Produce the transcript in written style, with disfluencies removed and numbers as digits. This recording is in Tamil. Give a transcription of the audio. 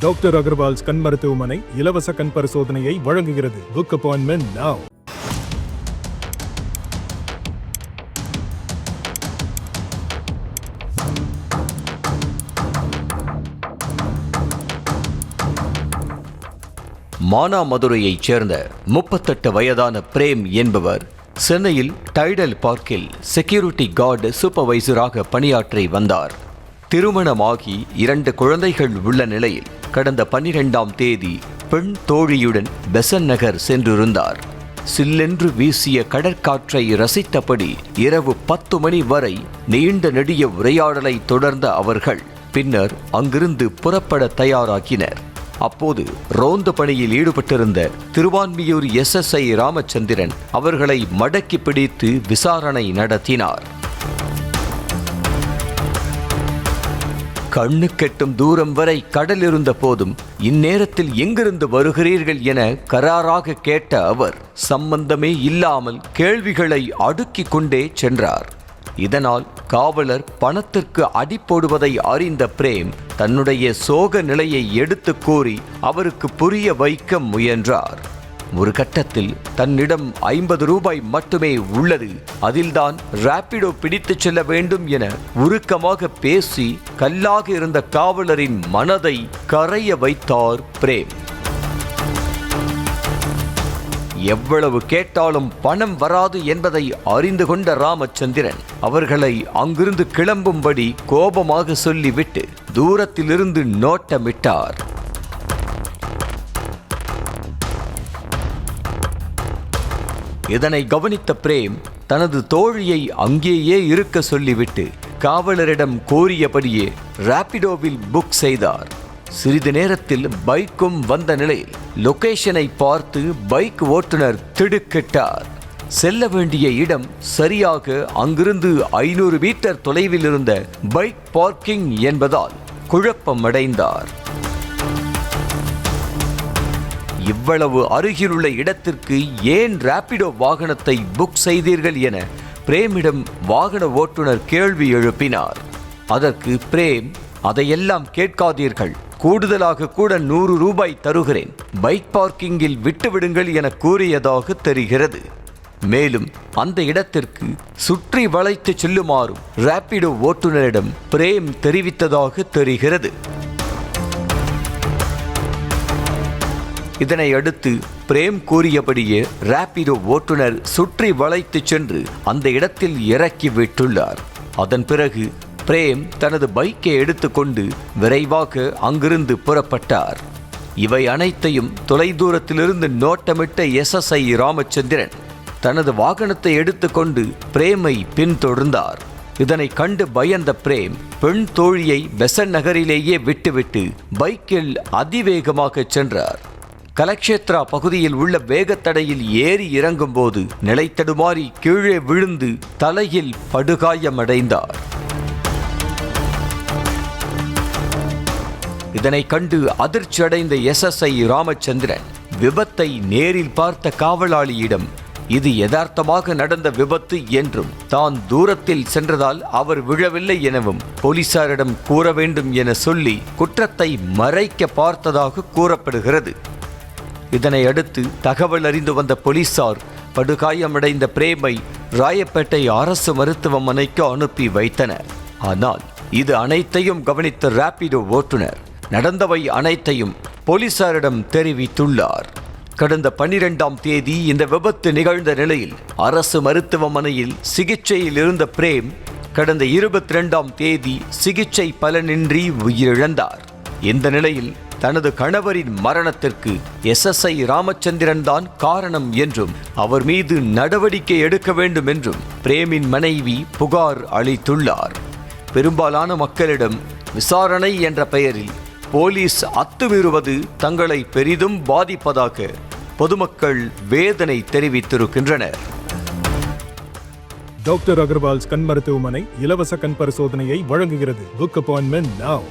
டாக்டர் அகர்வால்ஸ் கண் மருத்துவமனை இலவச கண் பரிசோதனையை வழங்குகிறது. Book appointment now. மானாமதுரையைச் சேர்ந்த 38 வயதான பிரேம் என்பவர் சென்னையில் டைடல் பார்க்கில் செக்யூரிட்டி கார்டு சூப்பர்வைசராக பணியாற்றி வந்தார். திருமணமாகி 2 குழந்தைகள் உள்ள நிலையில் கடந்த 12ஆம் தேதி பெண் தோழியுடன் பெசன்ட் நகர் சென்றிருந்தார். சில்லென்று வீசிய கடற்காற்றை ரசித்தபடி இரவு 10 மணி வரை நீண்ட நெடிய உரையாடலை தொடர்ந்த அவர்கள் பின்னர் அங்கிருந்து புறப்பட தயாராகினர். அப்போது ரோந்து பணியில் ஈடுபட்டிருந்த திருவான்மியூர் SSI ராமச்சந்திரன் அவர்களை மடக்கி பிடித்து விசாரணை நடத்தினார். கண்ணு கெட்டும் தூரம் வரை கடல் இருந்த போதும் இந்நேரத்தில் எங்கிருந்து வருகிறீர்கள் என கராராக கேட்ட அவர் சம்பந்தமே இல்லாமல் கேள்விகளை அடுக்கிக் கொண்டே சென்றார். இதனால் காவலர் பணத்திற்கு அடி போடுவதை அறிந்த பிரேம் தன்னுடைய சோக நிலையை எடுத்து கூறி அவருக்கு புரிய வைக்க முயன்றார். ஒரு கட்டத்தில் தன்னிடம் 50 ரூபாய் மட்டுமே உள்ளது, அதில்தான் ராபிடோ பிடித்துச் செல்ல வேண்டும் என உருக்கமாக பேசி கல்லாக இருந்த காவலரின் மனதை கரைய வைத்தார் பிரேம். எவ்வளவு கேட்டாலும் பணம் வராது என்பதை அறிந்து கொண்ட ராமச்சந்திரன் அவர்களை அங்கிருந்து கிளம்பும்படி கோபமாக சொல்லிவிட்டு தூரத்திலிருந்து நோட்டமிட்டார். இதனை கவனித்த பிரேம் தனது தோழியை அங்கேயே இருக்க சொல்லிவிட்டு காவலரிடம் கோரியபடியே ராபிடோவில் புக் செய்தார். சிறிது நேரத்தில் பைக்கும் வந்த நிலையில் லொகேஷனை பார்த்து பைக் ஓட்டுநர் திடுக்கிட்டார். செல்ல வேண்டிய இடம் சரியாக அங்கிருந்து 500 மீட்டர் தொலைவில் இருந்த பைக் பார்க்கிங் என்பதால் குழப்பமடைந்தார். இவ்வளவு அருகிலுள்ள இடத்திற்கு ஏன் ராபிடோ வாகனத்தை புக் செய்தீர்கள் என பிரேமிடம் வாகன ஓட்டுநர் கேள்வி எழுப்பினார். அதற்கு பிரேம், அதையெல்லாம் கேட்காதீர்கள், கூடுதலாக கூட 100 ரூபாய் தருகிறேன், பைக் பார்க்கிங்கில் விட்டுவிடுங்கள் என கூறியதாக தெரிகிறது. மேலும் அந்த இடத்திற்கு சுற்றி வளைத்து செல்லுமாறும் ராபிடோ ஓட்டுநரிடம் பிரேம் தெரிவித்ததாக தெரிகிறது. இதனை அடுத்து பிரேம் கூறியபடியே ராபிடோ ஓட்டுநர் சுற்றி வளைத்து சென்று அந்த இடத்தில் இறக்கி விட்டுள்ளார். அதன் பிறகு பிரேம் தனது பைக்கை எடுத்துக்கொண்டு விரைவாக அங்கிருந்து புறப்பட்டார். இவை அனைத்தையும் தொலைதூரத்திலிருந்து நோட்டமிட்ட SSI ராமச்சந்திரன் தனது வாகனத்தை எடுத்துக்கொண்டு பிரேமை பின்தொடர்ந்தார். இதனை கண்டு பயந்த பிரேம் பெண் தோழியை பெசன்ட் நகரிலேயே விட்டுவிட்டு பைக்கில் அதிவேகமாக சென்றார். கலக்ஷேத்ரா பகுதியில் உள்ள வேகத்தடையில் ஏறி இறங்கும் போது நிலை தடுமாறி கீழே விழுந்து தலையில் படுகாயமடைந்தார். இதனை கண்டு அதிர்ச்சி அடைந்த SSI ராமச்சந்திரன் விபத்தை நேரில் பார்த்த காவலாளியிடம் இது யதார்த்தமாக நடந்த விபத்து என்றும் தான் தூரத்தில் சென்றதால் அவர் விழவில்லை எனவும் போலீசாரிடம் கூற வேண்டும் என சொல்லி குற்றத்தை மறைக்க பார்த்ததாக கூறப்படுகிறது. இதனை அடுத்து தகவல் அறிந்து வந்த போலீசார் படுகாயமடைந்த பிரேமை ராயப்பேட்டை அரசு மருத்துவமனைக்கு அனுப்பி வைத்தனர். ஆனால் இது அனைத்தையும் கவனித்த ராபிடோ ஓட்டுநர் நடந்தவை அனைத்தையும் போலீசாரிடம் தெரிவித்துள்ளார். கடந்த 12ஆம் தேதி இந்த விபத்து நிகழ்ந்த நிலையில் அரசு மருத்துவமனையில் சிகிச்சையில் இருந்த பிரேம் கடந்த 22ஆம் தேதி சிகிச்சை பலனின்றி உயிரிழந்தார். இந்த நிலையில் தனது கணவரின் மரணத்திற்கு SSI ராமச்சந்திரன் தான் காரணம் என்றும் அவர் மீது நடவடிக்கை எடுக்க வேண்டும் என்றும் பிரேமின் மனைவி புகார் அளித்துள்ளார். பெரும்பாலான மக்களிடம் விசாரணை என்ற பெயரில் போலீஸ் அத்துமீறுவது தங்களை பெரிதும் பாதிப்பதாக பொதுமக்கள் வேதனை தெரிவித்திருக்கின்றனர். டாக்டர் அகர்வால்ஸ் கண் மருத்துவமனை இலவச கண் பரிசோதனையை வழங்குகிறது. Book appointment now.